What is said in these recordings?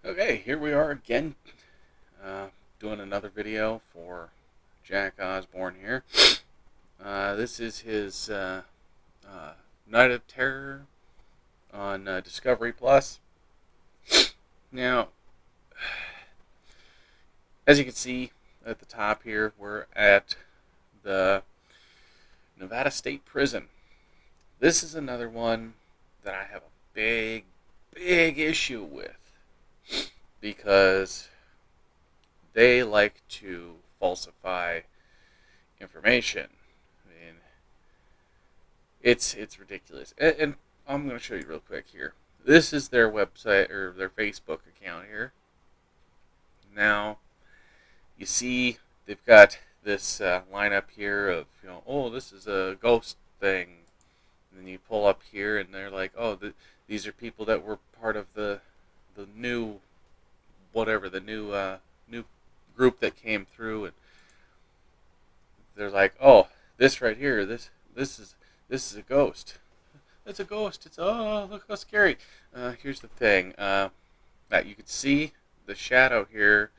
Okay, here we are again, uh, doing another video for Jack Osborne here. This is his uh, Night of Terror on Discovery Plus. Now, as you can see at the top here, we're at the Nevada State Prison. This is another one that I have a big issue with because they like to falsify information. I mean, it's ridiculous. And I'm going to show you real quick here. This is their website or their Facebook account here. Now, you see they've got this lineup here of, oh, this is a ghost thing. And then you pull up here and they're like, oh, these are people that were part of the new whatever, the new group that came through, and they're like, oh, this right here, this is a ghost. It's a ghost. It's, oh, look how scary. Here's the thing. That you can see the shadow here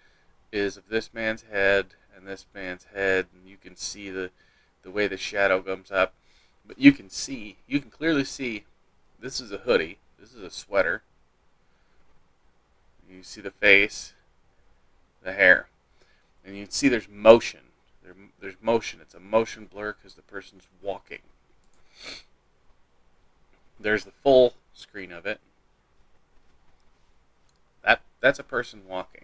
is of this man's head and this man's head, and you can see the way the shadow comes up. But you can clearly see, this is a hoodie. This is a sweater. You see the face, the hair, and you can see there's motion. There's motion. It's a motion blur because the person's walking. There's the full screen of it. That's a person walking.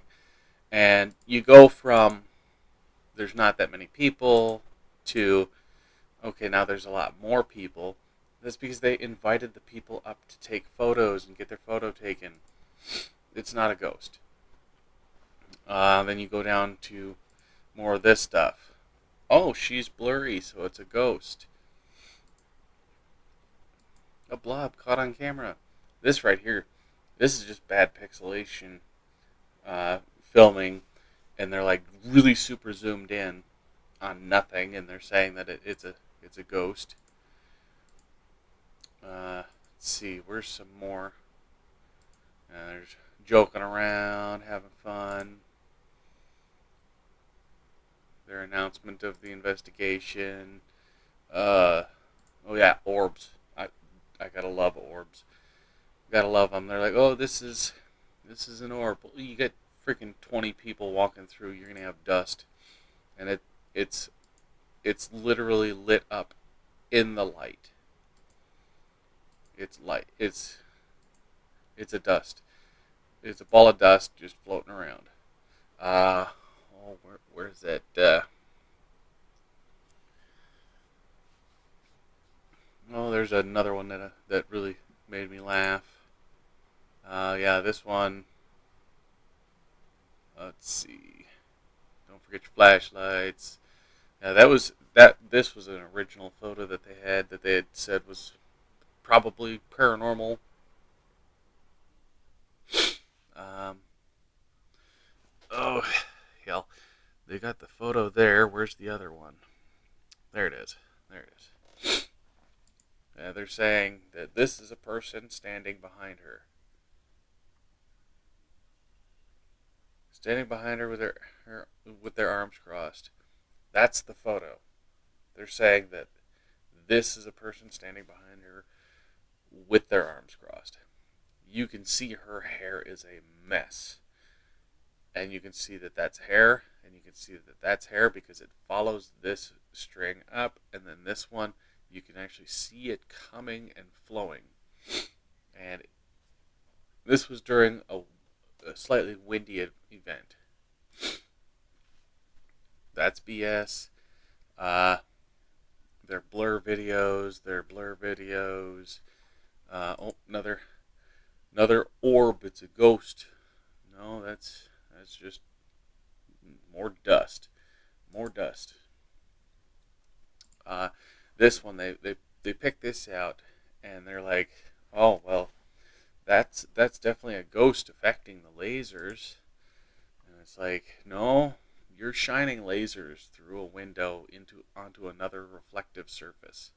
And you go from there's not that many people to, okay, now there's a lot more people. That's because they invited the people up to take photos and get their photo taken. It's not a ghost. Then you go down to more of this stuff. Oh, she's blurry, so it's a ghost. A blob caught on camera. This right here, this is just bad pixelation filming, and they're like really super zoomed in on nothing, and they're saying that it's a ghost. Let's see, where's some more? There's joking around, having fun. Their announcement of the investigation. Oh yeah, orbs. I gotta love orbs. Gotta love them. They're like, oh, this is an orb. You get freaking 20 people walking through, you're gonna have dust, and it's literally lit up in the light. It's light. It's a dust. It's a ball of dust just floating around. Where's that? Oh, there's another one that really made me laugh. Yeah, this one. Let's see. Don't forget your flashlights. Yeah, This was an original photo that they had said was probably paranormal. Um, oh, hell. They got the photo there. Where's the other one? There it is. There it is. They're saying that this is a person standing behind her. Standing behind her with their arms crossed. That's the photo. They're saying that this is a person standing behind her with their arms crossed. You can see her hair is a mess. And you can see that that's hair, and you can see that that's hair because it follows this string up, and then this one, you can actually see it coming and flowing. And this was during a slightly windy event. That's BS. Uh, they're blur videos. Another orb. It's a ghost. No, that's just more dust. More dust. This one they picked this out, and they're like, oh well, that's definitely a ghost affecting the lasers. And it's like, no, you're shining lasers through a window onto another reflective surface,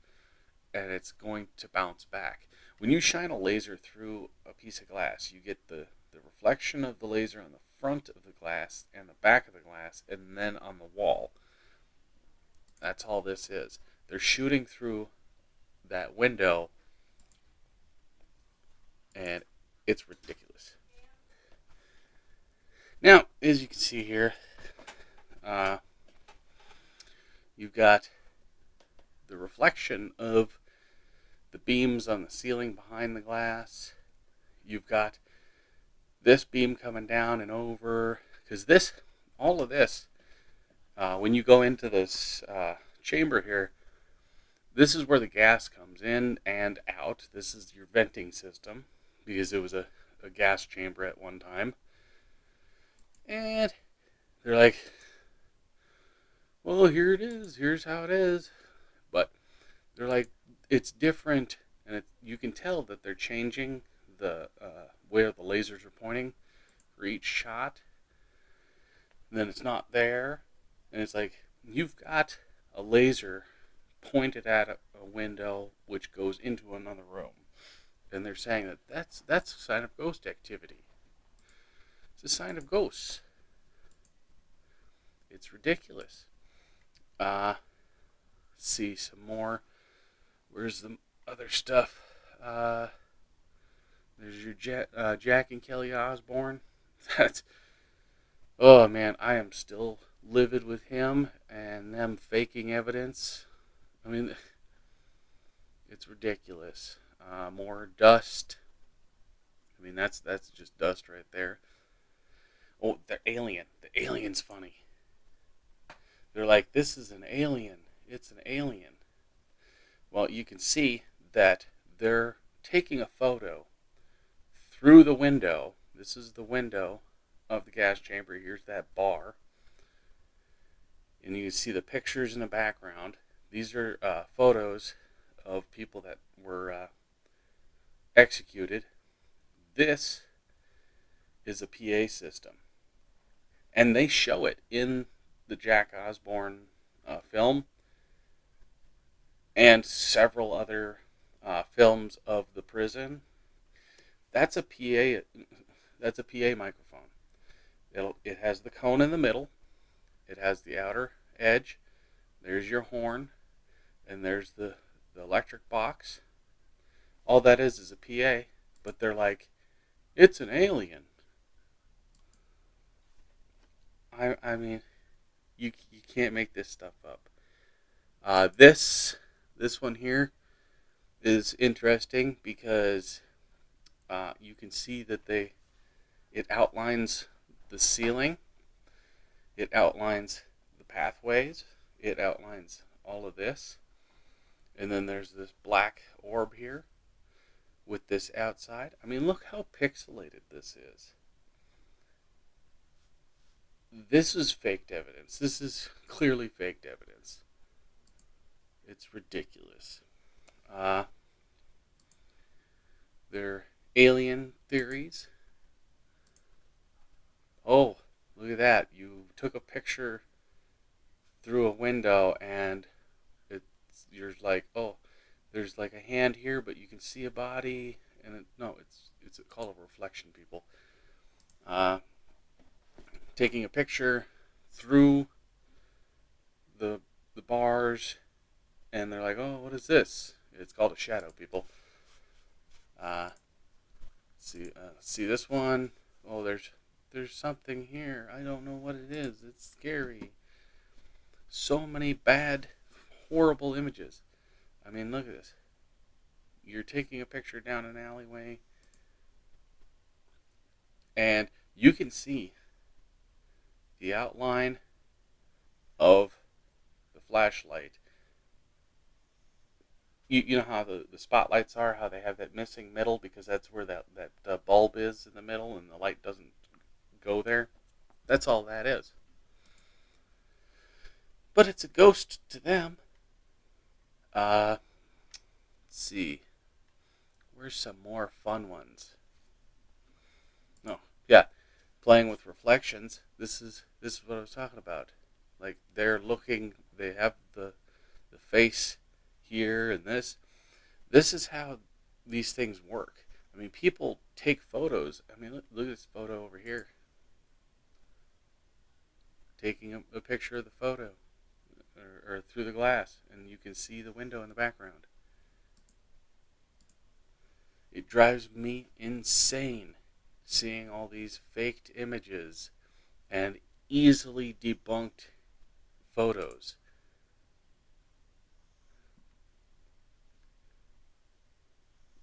and it's going to bounce back. When you shine a laser through a piece of glass, you get the reflection of the laser on the front of the glass and the back of the glass, and then on the wall. That's all this is. They're shooting through that window, and it's ridiculous. Now, as you can see here, uh, you've got the reflection of the beams on the ceiling behind the glass. You've got this beam coming down and over, because all of this, when you go into this chamber here, this is where the gas comes in and out. This is your venting system, because it was a gas chamber at one time. And they're like, well, here it is. Here's how it is. But they're like, it's different, and you can tell that they're changing the where the lasers are pointing for each shot. And then it's not there, and it's like, you've got a laser pointed at a window which goes into another room, and they're saying that that's a sign of ghost activity. It's a sign of ghosts. It's ridiculous. See some more. Where's the other stuff? There's your Jack and Kelly Osborne. That's, oh man, I am still livid with him and them faking evidence. I mean, it's ridiculous. More dust. I mean, that's just dust right there. Oh, the alien. The alien's funny. They're like, this is an alien. It's an alien. Well, you can see that they're taking a photo through the window. This is the window of the gas chamber. Here's that bar. And you can see the pictures in the background. These are photos of people that were executed. This is a PA system. And they show it in the Jack Osborne film and several other films of the prison. That's a PA. That's a PA microphone. It has the cone in the middle. It has the outer edge. There's your horn, and there's the electric box. All that is a PA. But they're like, it's an alien. I mean, you can't make this stuff up. This one here is interesting because you can see that it outlines the ceiling, it outlines the pathways, it outlines all of this, and then there's this black orb here with this outside. I mean, look how pixelated this is. This is faked evidence. This is clearly faked evidence. It's ridiculous. They're alien theories. Oh, look at that. You took a picture through a window and you're like, oh, there's like a hand here, but you can see a body. And it's called a reflection, people. Taking a picture through the bars, and they're like, oh, what is this? It's called a shadow, people. See this one? Oh, there's something here. I don't know what it is. It's scary. So many bad, horrible images. I mean, look at this. You're taking a picture down an alleyway, and you can see the outline of the flashlight. You know how the spotlights are, how they have that missing middle because that's where that bulb is in the middle and the light doesn't go there? That's all that is. But it's a ghost to them. Let's see. Where's some more fun ones? No, yeah. Playing with reflections. This is what I was talking about. Like they're looking, they have the face here and this. This is how these things work. I mean, people take photos. I mean, look at this photo over here. Taking a picture of the photo or through the glass, and you can see the window in the background. It drives me insane seeing all these faked images and easily debunked photos.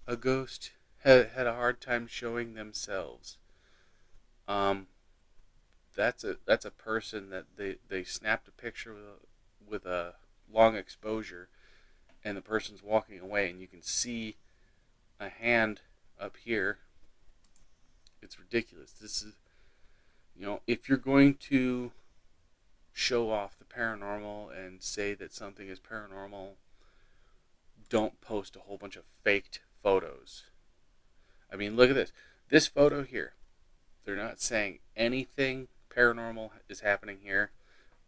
A ghost had a hard time showing themselves. Um, that's a person that they snapped a picture with a long exposure, and the person's walking away, and you can see a hand up here. It's ridiculous. This is, if you're going to show off the paranormal and say that something is paranormal, don't post a whole bunch of faked photos. I mean, look at this. This photo here. They're not saying anything paranormal is happening here,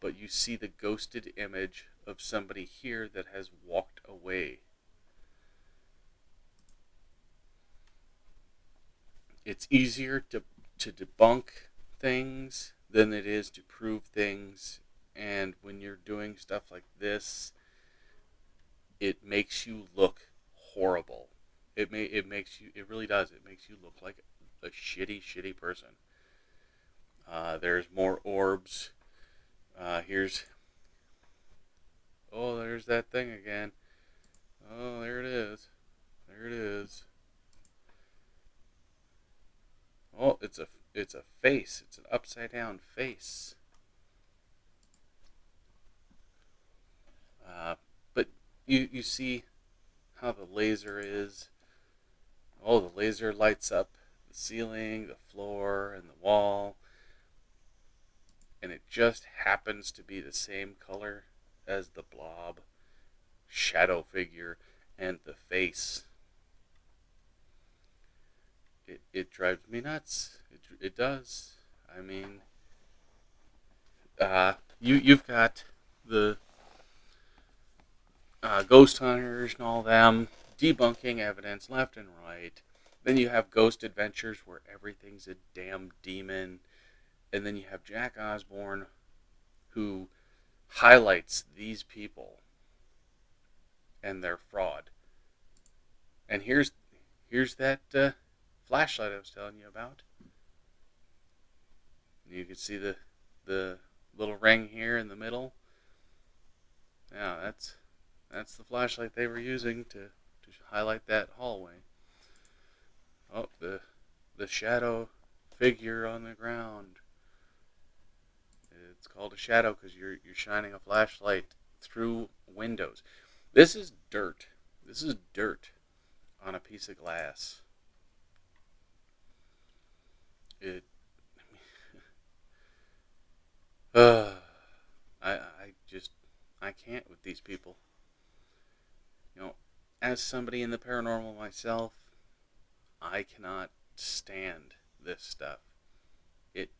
but you see the ghosted image of somebody here that has walked away. It's easier to debunk things than it is to prove things. And when you're doing stuff like this, it makes you look horrible. It really does. It makes you look like a shitty person. There's more orbs. There's that thing again. Oh, there it is. There it is. Oh, it's a face. It's an upside down face. But you see how the laser is. Oh, the laser lights up the ceiling, the floor, and the wall, and it just happens to be the same color as the blob, shadow figure, and the face. It drives me nuts. It does. I mean, you've got the ghost hunters and all them debunking evidence left and right. Then you have Ghost Adventures where everything's a damn demon. And then you have Jack Osborne who highlights these people and their fraud. And here's that flashlight I was telling you about. You can see the little ring here in the middle. Yeah, that's the flashlight they were using to highlight that hallway. Oh, the shadow figure on the ground. It's called a shadow because you're shining a flashlight through windows. This is dirt. This is dirt on a piece of glass. It. I can't with these people. As somebody in the paranormal myself, I cannot stand this stuff. It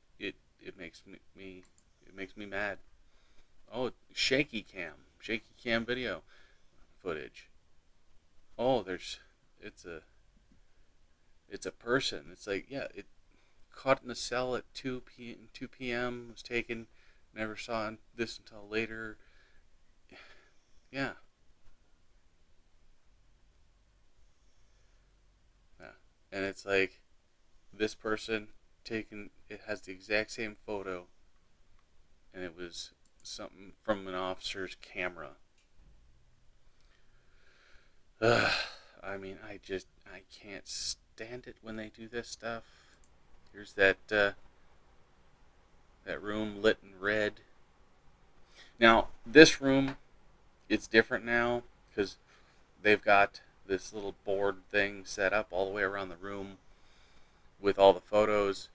makes me mad. Oh, shaky cam video footage. Oh, it's a person. It's like, yeah, it caught in the cell at 2 p.m. was taken. Never saw this until later. Yeah. Yeah. And it's like this person it has the exact same photo, and it was something from an officer's camera. Ugh, I mean, I can't stand it when they do this stuff. Here's that room lit in red. Now, this room, it's different now because they've got this little board thing set up all the way around the room with all the photos.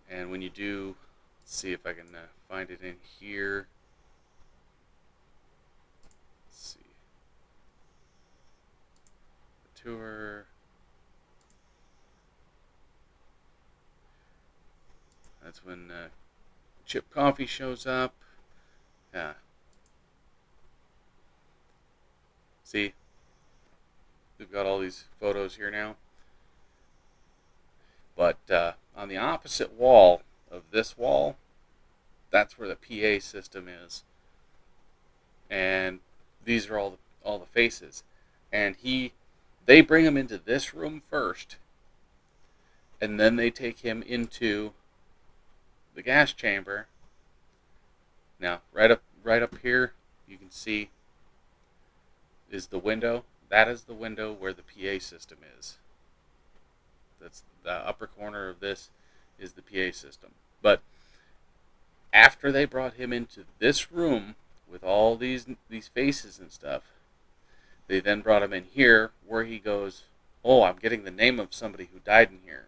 And when you do, let's see if I can find it in here. Let's see. The tour. That's when Chip Coffee shows up. Yeah. See? they've got all these photos here now. But on the opposite wall of this wall, that's where the PA system is, and these are all the faces. And they bring him into this room first, and then they take him into the gas chamber. Now, right up here, you can see is the window. That is the window where the PA system is. That's the upper corner of this is the PA system. But after they brought him into this room with all these faces and stuff, they then brought him in here where he goes, "Oh, I'm getting the name of somebody who died in here."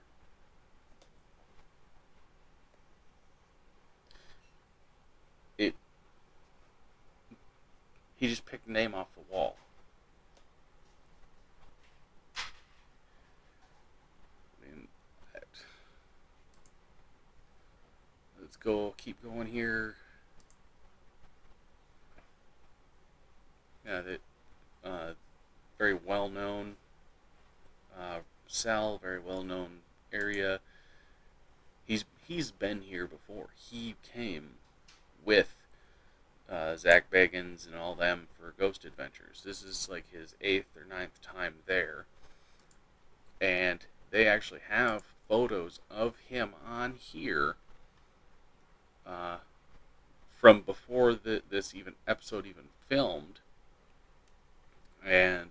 It He just picked a name off the wall. I mean, let's keep going here. Yeah, that very well known cell, very well known area. He's been here before. He came with Zach Bagans and all them for Ghost Adventures. This is like his 8th or 9th time there, and they actually have photos of him on here from before this even episode even filmed, and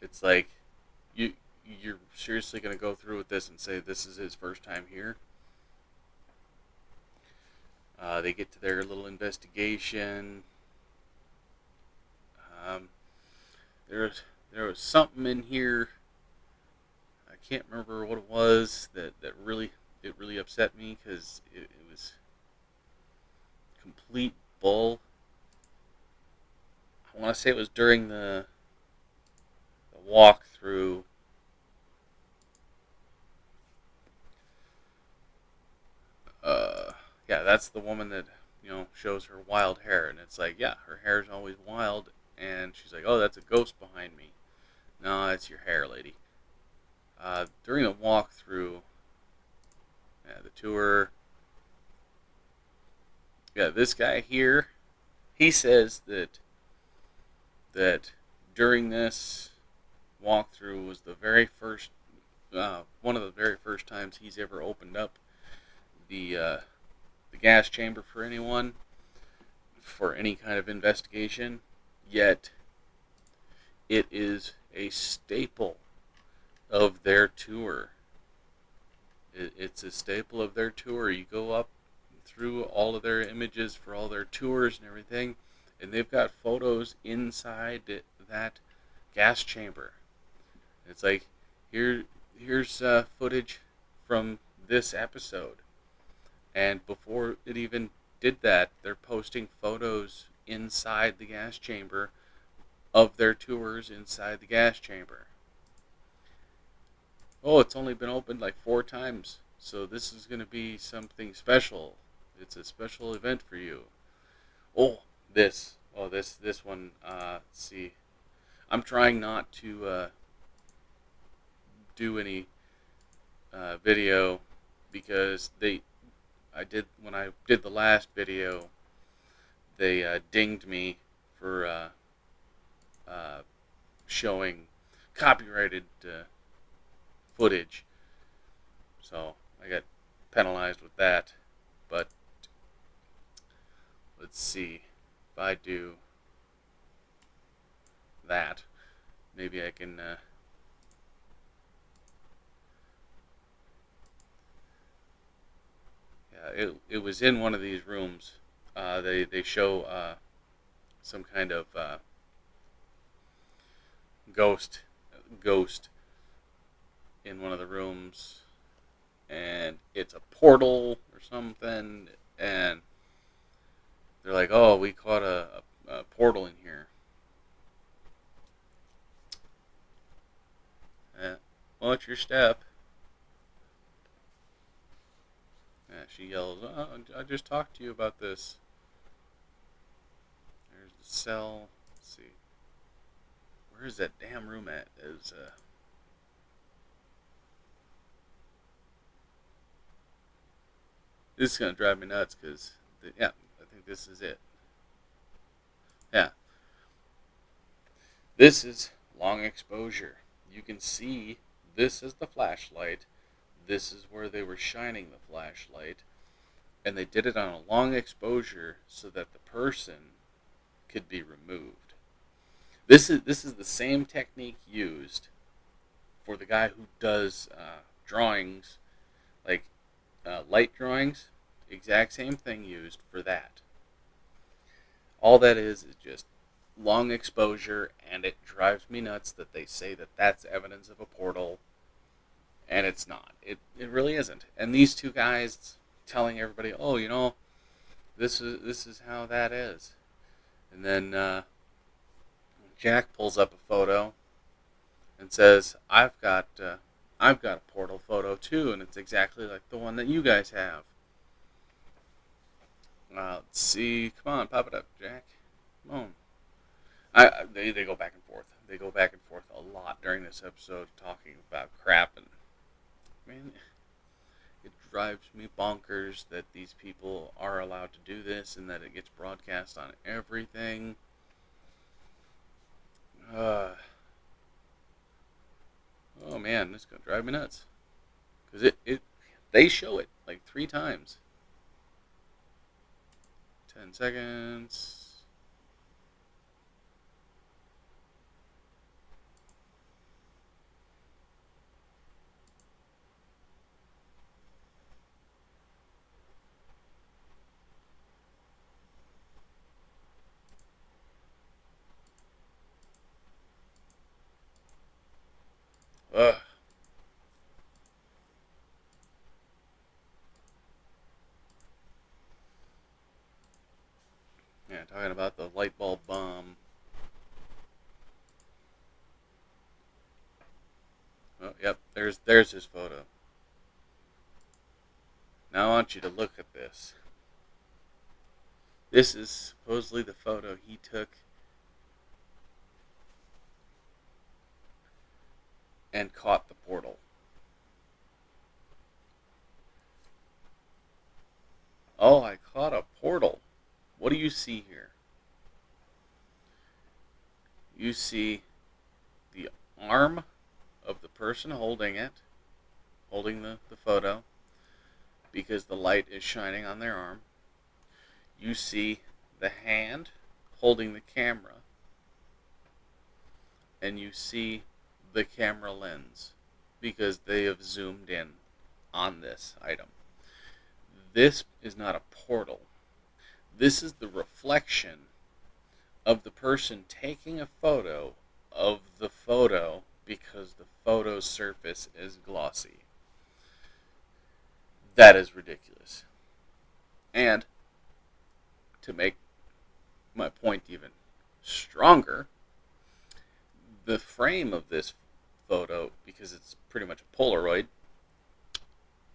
it's like you're seriously going to go through with this and say this is his first time here? They get to their little investigation. Um, there was something in here. I can't remember what it was that really upset me because it was complete bull. I want to say it was during the walkthrough. Yeah, that's the woman that shows her wild hair, and it's like, yeah, her hair's always wild, and she's like, oh, that's a ghost behind me. No, it's your hair, lady. During the walkthrough, yeah, the tour, yeah, this guy here, he says that during this walkthrough was the very first, one of the very first times he's ever opened up the gas chamber for anyone for any kind of investigation. Yet it is a staple of their tour. It's a staple of their tour. You go up through all of their images for all their tours and everything, and they've got photos inside that gas chamber. It's like, here's footage from this episode. And before it even did that, they're posting photos inside the gas chamber of their tours inside the gas chamber. Oh, it's only been opened like 4 times, so this is going to be something special. It's a special event for you. This one. Let's see. I'm trying not to do any video because when I did the last video, they dinged me for showing copyrighted footage, so I got penalized with that. But let's see, if I do that, maybe I can it was in one of these rooms. They show some kind of ghost in one of the rooms, and it's a portal or something, and they're like, oh, we caught a portal in here. Watch your step. Yeah, she yells, oh, I just talked to you about this. There's the cell. Let's see. Where's that damn room at? This is gonna drive me nuts because yeah, I think this is it. Yeah, this is long exposure. You can see this is the flashlight. This is where they were shining the flashlight, and they did it on a long exposure so that the person could be removed. This is the same technique used for the guy who does drawings, like light drawings. Exact same thing used for that. All that is just long exposure, and it drives me nuts that they say that that's evidence of a portal, and it's not. It really isn't. And these two guys telling everybody, oh, this is how that is, and then Jack pulls up a photo and says, I've got a portal photo too, and it's exactly like the one that you guys have. Let's see. Come on, pop it up, Jack. Come on. They go back and forth. They go back and forth a lot during this episode, talking about crap, and man, it drives me bonkers that these people are allowed to do this and that it gets broadcast on everything. Oh man, this is gonna drive me nuts because they show it like 3 times. 10 seconds. Ugh. Yeah, talking about the light bulb bomb. Oh, yep, there's his photo. Now I want you to look at this. This is supposedly the photo he took and caught the portal. Oh, I caught a portal. What do you see here? You see the arm of the person holding it, holding the photo, because the light is shining on their arm. You see the hand holding the camera, and you see the camera lens because they have zoomed in on this item. This is not a portal. This is the reflection of the person taking a photo of the photo because the photo surface is glossy. That is ridiculous. And to make my point even stronger, the frame of this photo, because it's pretty much a Polaroid,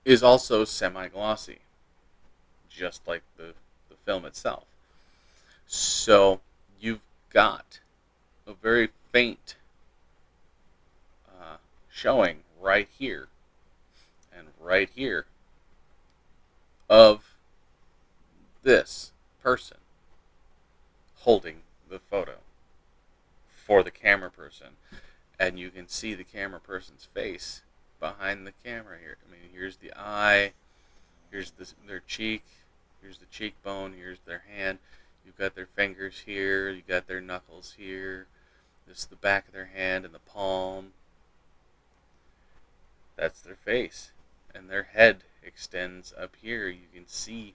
is also semi-glossy, just like the film itself. So you've got a very faint showing right here and right here of this person holding the photo for the camera person. And you can see the camera person's face behind the camera here. I mean, here's the eye, here's their cheek, here's the cheekbone, here's their hand. You've got their fingers here, you've got their knuckles here. This is the back of their hand and the palm. That's their face. And their head extends up here. You can see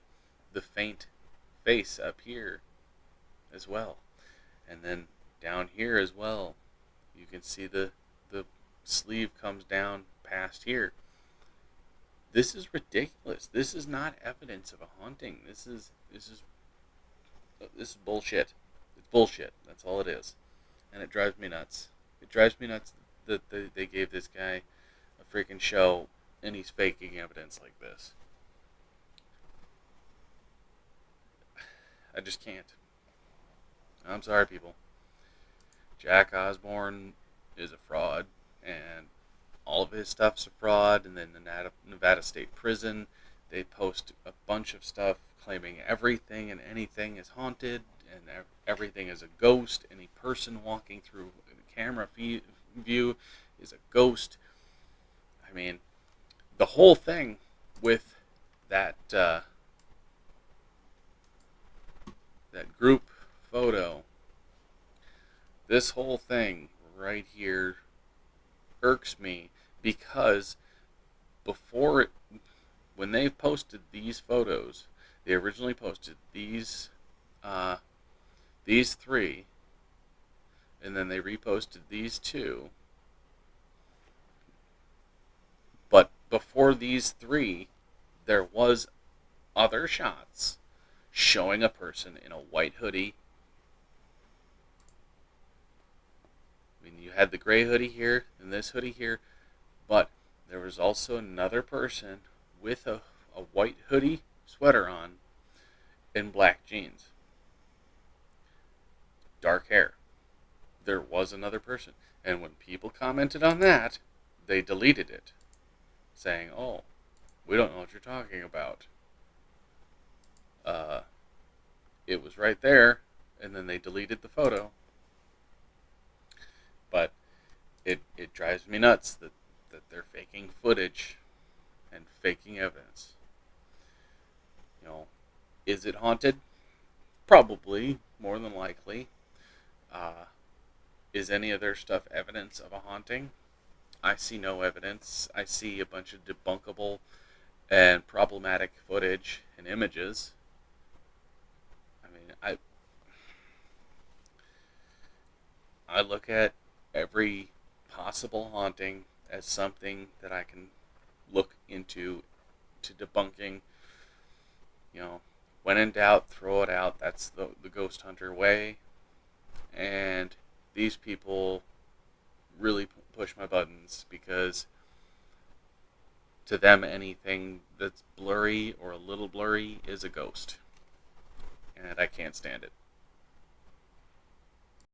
the faint face up here as well. And then down here as well, you can see the sleeve comes down past here. This is ridiculous. This is not evidence of a haunting. This is bullshit. It's bullshit. That's all it is. And it drives me nuts. It drives me nuts that they gave this guy a freaking show and he's faking evidence like this. I just can't. I'm sorry, people. Jack Osborne is a fraud, and all of his stuff's a fraud. And then the Nevada State Prison, they post a bunch of stuff claiming everything and anything is haunted, and everything is a ghost. Any person walking through the camera view is a ghost. I mean, the whole thing with that that group photo, this whole thing right here irks me because before it, when they posted these photos, they originally posted these three, and then they reposted these two. But before these three, there was other shots showing a person in a white hoodie. I mean, you had the gray hoodie here and this hoodie here, but there was also another person with a white hoodie sweater on and black jeans. Dark hair. There was another person. And when people commented on that, they deleted it, saying, "Oh, we don't know what you're talking about. It was right there," and then they deleted the photo. But it drives me nuts that they're faking footage and faking evidence. You know, is it haunted? Probably, more than likely. Is any of their stuff evidence of a haunting? I see no evidence. I see a bunch of debunkable and problematic footage and images. I mean, I look at every possible haunting as something that I can look into to debunking. You know, when in doubt, throw it out. That's the ghost hunter way. And these people really push my buttons because to them anything that's blurry or a little blurry is a ghost. And I can't stand it.